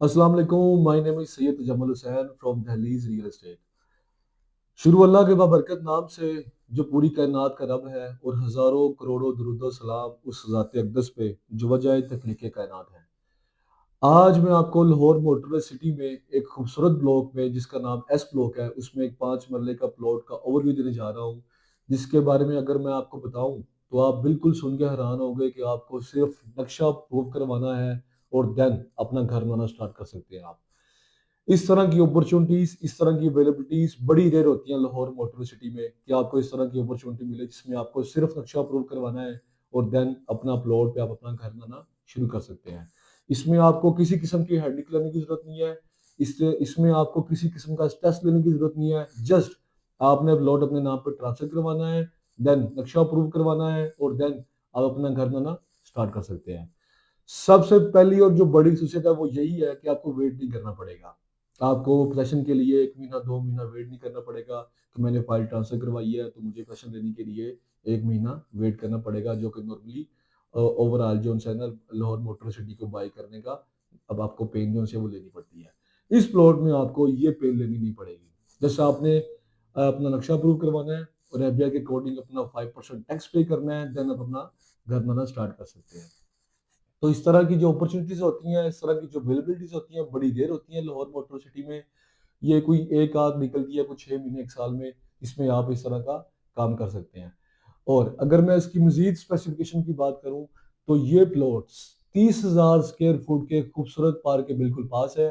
अस्सलाम वालेकुम, my name is Syed Jamal Hussain from Dahleez real estate. शुरू अल्लाह के बाबरकत नाम से जो पूरी कायनात का रब है और हज़ारों करोड़ों दुरूद व सलाम उस ज़ात अक़दस पे जो वजह तख़लीक़ कायनात है। आज मैं आपको लाहौर मोटरवे सिटी में एक खूबसूरत ब्लॉक में जिसका नाम एस ब्लॉक है, उसमें एक 5 मरले का प्लॉट का ओवरव्यू देने जा रहा हूँ। जिसके बारे में अगर मैं आपको बताऊँ, तो आप बिल्कुल सुन के हैरान होंगे कि आपको सिर्फ़ नक्शा अप्रूव करवाना है और देन अपना घर बनाना स्टार्ट कर सकते हैं आप। इस तरह की अपॉर्चुनिटीज़, इस तरह की अवेलेबिलिटीज़ बड़ी रेयर होती हैं लाहौर मोटरवे सिटी में कि आपको इस तरह की अपॉर्चुनिटी मिले जिसमें आपको सिर्फ़ नक्शा अप्रूव करवाना है और देन अपना प्लॉट पे आप अपना घर बनाना शुरू कर सकते हैं। इसमें आपको किसी किस्म की हेडेक लेने की ज़रूरत नहीं है। इससे इसमें आपको किसी किस्म का स्ट्रेस लेने की ज़रूरत नहीं है। जस्ट आपने प्लॉट अपने नाम पे ट्रांसफ़र करवाना है, देन नक्शा अप्रूव करवाना है और देन आप अपना घर बनाना स्टार्ट कर सकते हैं। सबसे पहली और जो बड़ी ख़ासियत है वो यही है कि आपको वेट नहीं करना पड़ेगा। आपको पोज़ेशन के लिए 1 महीना 2 महीना वेट नहीं करना पड़ेगा कि मैंने फ़ाइल ट्रांसफ़र करवाई है तो मुझे पोज़ेशन लेने के लिए 1 महीना वेट करना पड़ेगा, जो कि नॉर्मली ओवरऑल जो है ना लाहौर मोटर सिटी को बाय करने का अब आपको पेन जो है वो लेनी पड़ती है। इस प्लॉट में आपको ये पेन लेनी नहीं पड़ेगी। जैसे आपने अपना नक्शा अप्रूव करवाना है और एफडीआई के अकॉर्डिंग अपना 5% टैक्स पे करना है, देन आप अपना घर बनाना स्टार्ट कर सकते हैं। तो इस तरह की जो अपॉर्चुनिटीज़ होती हैं, इस तरह की जो अवेलेबिलिटीज़ होती हैं, बड़ी रेयर होती हैं लाहौर मोटर सिटी में। ये कोई एक आध निकलती है कुछ 6 महीने 1 साल में, इसमें आप इस तरह का काम कर सकते हैं। और अगर मैं इसकी मज़ीद स्पेसिफ़िकेशन की बात करूँ, तो ये प्लॉट्स 30,000 स्क्वायर फुट के खूबसूरत पार्क के बिल्कुल पास है,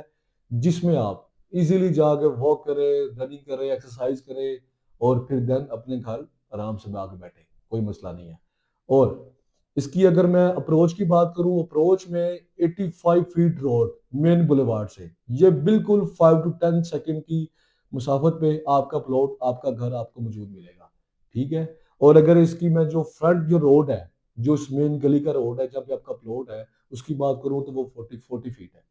जिसमें आप इज़िली जाके वॉक करें, रनिंग करें, एक्सरसाइज़ करें और फिर देन अपने घर आराम से आके बैठें, कोई मसला नहीं है। और इसकी अगर मैं अप्रोच की बात करूँ, अप्रोच में 85 फीट रोड मेन बुलेवार्ड से, ये बिल्कुल 5 टू 10 सेकंड की मुसाफत पे आपका प्लॉट, आपका घर आपको मौजूद मिलेगा, ठीक है? और अगर इसकी मैं जो फ्रंट जो रोड है, जो इस मेन गली का रोड है, जहाँ पे आपका प्लॉट है, उसकी बात करूँ तो वो 40 फीट है,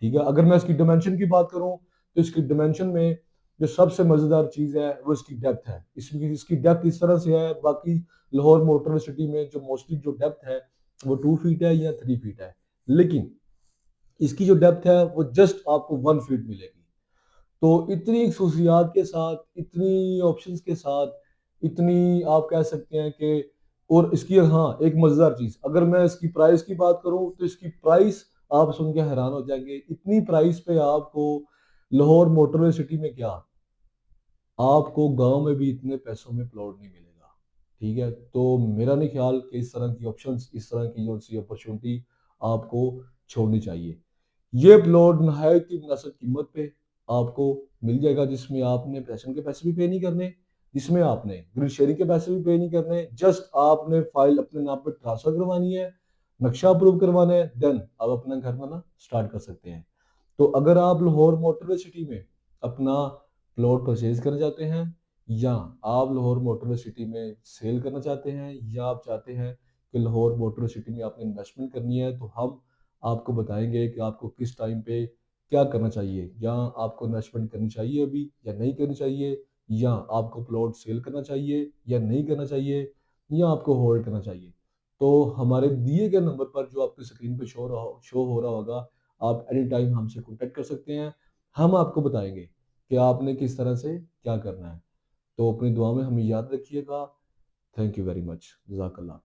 ठीक है? अगर मैं इसकी डायमेंशन की बात करूँ, तो इसकी डायमेंशन में जो सबसे मज़ेदार चीज़ है, वो इसकी डेप्थ है। इसकी इसकी डेप्थ इस तरह से है, बाकी लाहौर मोटरवे सिटी में जो मोस्टली जो डेप्थ है, वो 2 फीट है या 3 फीट है। लेकिन इसकी जो डेप्थ है, वो जस्ट आपको 1 फीट मिलेगी। तो इतनी खसूसियात के साथ, इतनी ऑप्शंस के साथ, इतनी आप कह सकते हैं कि और इसकी हाँ, एक मज़ेदार चीज़, अगर मैं इसकी प्राइस की बात करूँ, तो इसकी प्राइस आप सुन के हैरान हो जाएँगे। इतनी प्राइस पे आपको लाहौर मोटरवे सिटी में क्या, आपको गाँव में भी इतने पैसों में प्लॉट नहीं मिलेगा, ठीक है? तो मेरा नहीं ख़्याल कि इस तरह की ऑप्शंस, इस तरह की जो-सी अपॉर्च्युनिटी आपको छोड़नी चाहिए। ये प्लॉट निहायत ही मुनासिब कीमत पे आपको मिल जाएगा, जिसमें आपने पोज़ेशन के पैसे भी पे नहीं करने, जिसमें आपने ग्रिड शेयरिंग के पैसे भी पे नहीं करने, जस्ट आपने फ़ाइल अपने नाम पे ट्रांसफ़र करवानी है, नक्शा अप्रूव करवाना है, देन आप अपना घर बनाना स्टार्ट कर सकते हैं। तो अगर आप लाहौर मोटरवे सिटी में अपना प्लॉट परचेज़ करना चाहते हैं, या आप लाहौर मोटरवे सिटी में सेल करना चाहते हैं, या आप चाहते हैं कि लाहौर मोटरवे सिटी में आपने इन्वेस्टमेंट करनी है, तो हम आपको बताएँगे कि आपको किस टाइम पे क्या करना चाहिए। या आपको इन्वेस्टमेंट करनी चाहिए अभी या नहीं करनी चाहिए, या आपको प्लॉट सेल करना चाहिए या नहीं करना चाहिए, या आपको होल्ड करना चाहिए। तो हमारे दिए गए नंबर पर जो आपकी स्क्रीन पे शो हो रहा होगा, आप एनी टाइम हमसे कॉन्टैक्ट कर सकते हैं। हम आपको बताएँगे कि आपने किस तरह से क्या करना है। तो अपनी दुआ में हमें याद रखिएगा। Thank you very much. जज़ाकल्लाह।